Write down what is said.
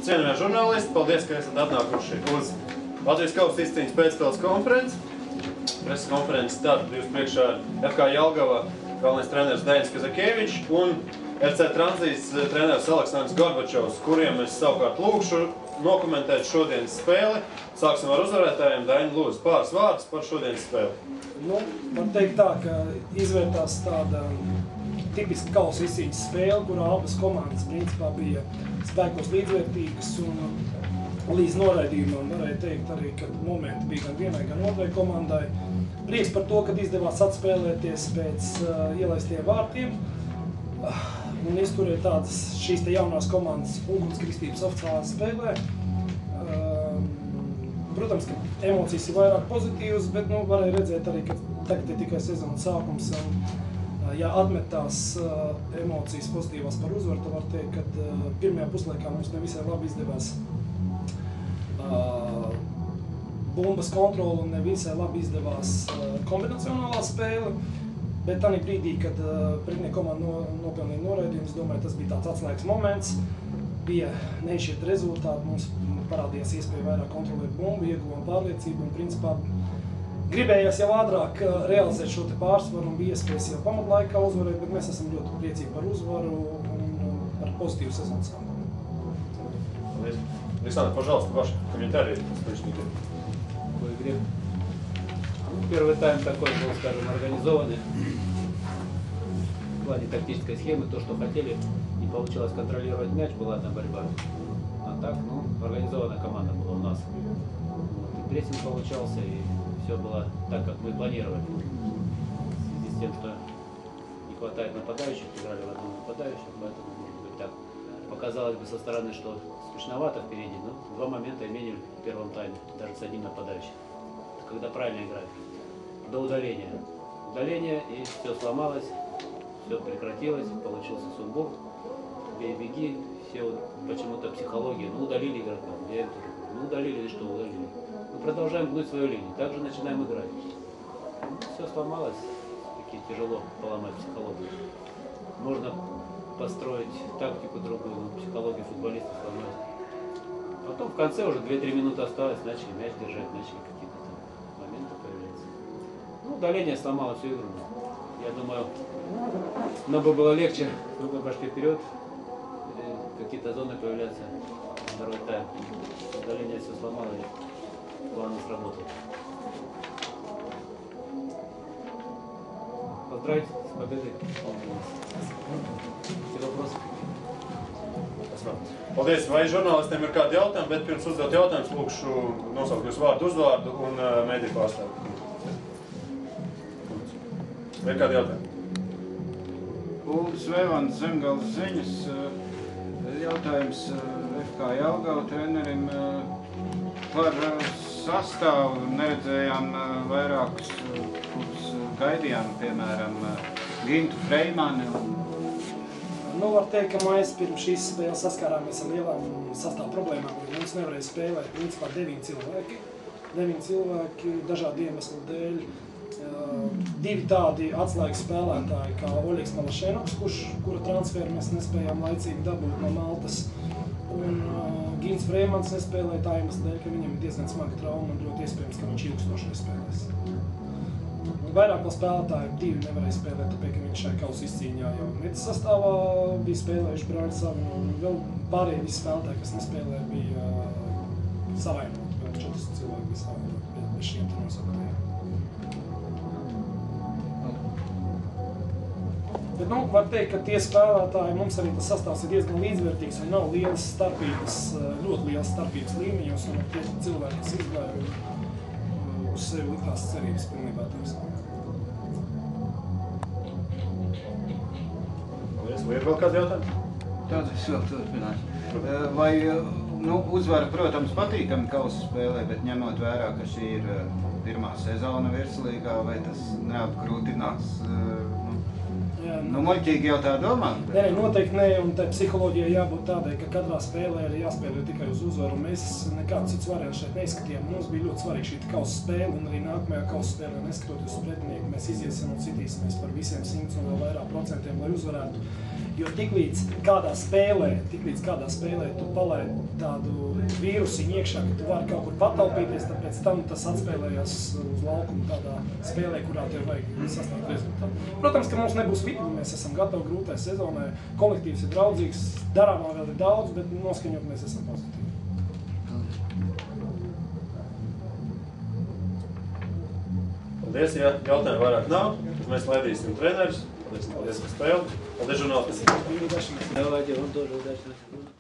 Cienījamie žurnālisti, paldies, ka esat atnākuši uz Latvijas kausa izcīņas pēcspēles konferenci. Preses konferences tātad jūs priekšā FK Jelgava galvenais treneris Dainis Kazakievičs un RC Tranzīts treneris Aleksandrs Gorbačovs, kuriem es savukārt lūgšu nokomentēt šodienas spēli. Sāksim ar uzvarētājiem. Daini, lūdzu, pāris vārdus par šodienas spēli. Nu, var teikt tā, ka izvērtās tāda tipiska kausa izcīņas spēle, kurā abas komandas principā bija spēkos līdzvērtīgas un līdz noraidījumam varēja teikt arī, ka momenti bija gan vienai, gan otrai komandai. Prieks par to, ka izdevās atspēlēties pēc ielaistiem vārtiem un izturēt tādas šīs te jaunās komandas ugunskristības oficiālā spēlē. Protams, ka emocijas ir vairāk pozitīvas, bet varēja redzēt arī, ka tagad ir tikai sezonas sākums. Ja atmetās emocijas pozitīvās par uzvaru, tad var teikt, ka pirmajā puslaikā mums nevisai labi izdevās bumbas kontrola un nevisai labi izdevās kombinacionālā spēle. Bet tādā brīdī, kad pretinieka komanda nopelnīja noraidījumus, domāju, tas bija tāds atslēgas moments. Bija neizšķirt rezultāti, mums parādījās iespēja vairāk kontrolēt bumbu, ieguvām pārliecību un principā gribējās jau ātrāk realizēt šo te pārsvaru un bija iespējas jau pamatlaikā uzvarēt, bet mēs esam ļoti priecīgi par uzvaru un par pozitīvu sezonas sākumu. Александр, пожалуйста, ваши комментарии источники. По игре. Первый тайм такой был, скажем, организованный. В плане тактической схемы, то, что хотели, не получилось контролировать мяч, была одна борьба. А так, организованная команда была у нас. И прессинг получался, и все было так, как мы планировали. В связи с тем, что не хватает нападающих, играли в одном нападающем, поэтому, может быть, так показалось бы со стороны, что скучновато впереди, но два момента имели в первом тайме, даже с одним нападающим. Когда правильно играть. До удаления. Удаление, и все сломалось, все прекратилось, получился сумбур. Бей-беги, все почему-то психология. Удалили игрока. Я им тоже говорю, удалили или что, удалили. Мы продолжаем гнуть свою линию, также начинаем играть. Все сломалось, таки тяжело поломать психологию. Можно построить тактику другую, но психологию футболистов сломать. Потом в конце уже 2-3 минуты осталось, начали мяч держать, начали какие-то там моменты появляться. Удаление сломало всю игру. Я думаю, нам бы было легче, мы бы пошли вперед, какие-то зоны появляться, второй тайм. Удаление все сломало, и план не сработал. Поздравить с победой. Все вопросы. Paldies, vai žurnālistiem ir kādi jautājumi, bet pirms uzdot jautājumus lūkšu nosaukt jūs vārdu, uzvārdu un mediju pārstāvi. Vai ir kādi jautājumi? Uldis Vēvans, Zemgales ziņas. Jautājums FK Jelgava trenerim par sastāvu. Neredzējām vairākus, kurus gaidījām, piemēram, Gintu Freimani. Var teikt, ka mēs pirms šīs spēles saskārāmies ar lielām sastāvu problēmām, jo mums nevarēja spēlēt principā 9 cilvēki. 9 cilvēki dažādu iemeslu dēļ. Divi tādi atslēgas spēlētāji kā Oļegs Malašenovs, kura transferu mēs nespējām laicīgi dabūt no Maltas. Un Gins Freimans nespēlēja tā iemesla dēļ, ka viņam ir diezgan smaga trauma un ļoti iespējams, ka viņš ilgstoši nespēlēs. Vairāk vēl spēlētāji divi nevarēja spēlēt, tāpēc, ka viņš šai kausa izcīņā jau metas sastāvā bija spēlējuši brāļi savi, un vēl pārējie visi spēlētāji, kas nespēlē, bija savainoti. Vēl 4 cilvēki bija savainoti bez šiem te nosauktiem. Bet, var teikt, ka tie spēlētāji, mums arī tas sastāvs ir diezgan līdzvērtīgs un nav lielas starpības, ļoti lielas starpības līmeņos, un tie cilvēki, kas izgāja uz sevi likās cerības pilnībā tās. Vai ir vēl kādi jautājumi? Tad es vēl turpināšu. Vai, uzvara, protams, patīkami kausa spēlē, bet ņemot vērā, ka šī ir pirmā sezona virslīgā, vai tas neapgrūtinās? Muļķīgi jau tā domā? Nē, noteikti nē, un tā psiholoģija jābūt tādai, ka katrā spēlē ir jāspēlē tikai uz uzvaru. Mēs nekāds cits variants šeit neizskatījām. Mums bija ļoti svarīgi šī kausa spēle, un arī nākamajā kausa spēlē, neskatoties uz pretinieku, mēs iziesim un citīsimies par visiem 100 un vēl vairāk procentiem, lai uzvarētu. Jo tiklīdz kādā spēlē tu palaidi tādu vīrusiņu iekšā, ka tu vari kaut kur pataupīties, tad pēc tam tas atspēlējās uz laukumu tādā spēlē, kurā tev vajag sasniegt rezultātu. Protams, ka mums nebūs viegli, mēs esam gatavi grūtai sezonai, kolektīvs ir draudzīgs, darāmā vēl ir daudz, bet noskaņot mēs esam pozitīvi. Paldies, ja jautājumu vairāk nav, tad mēs laidīsim trenerus. Paldies par spēli. Paldies, žurnālisti. Давайте, он тоже удачно.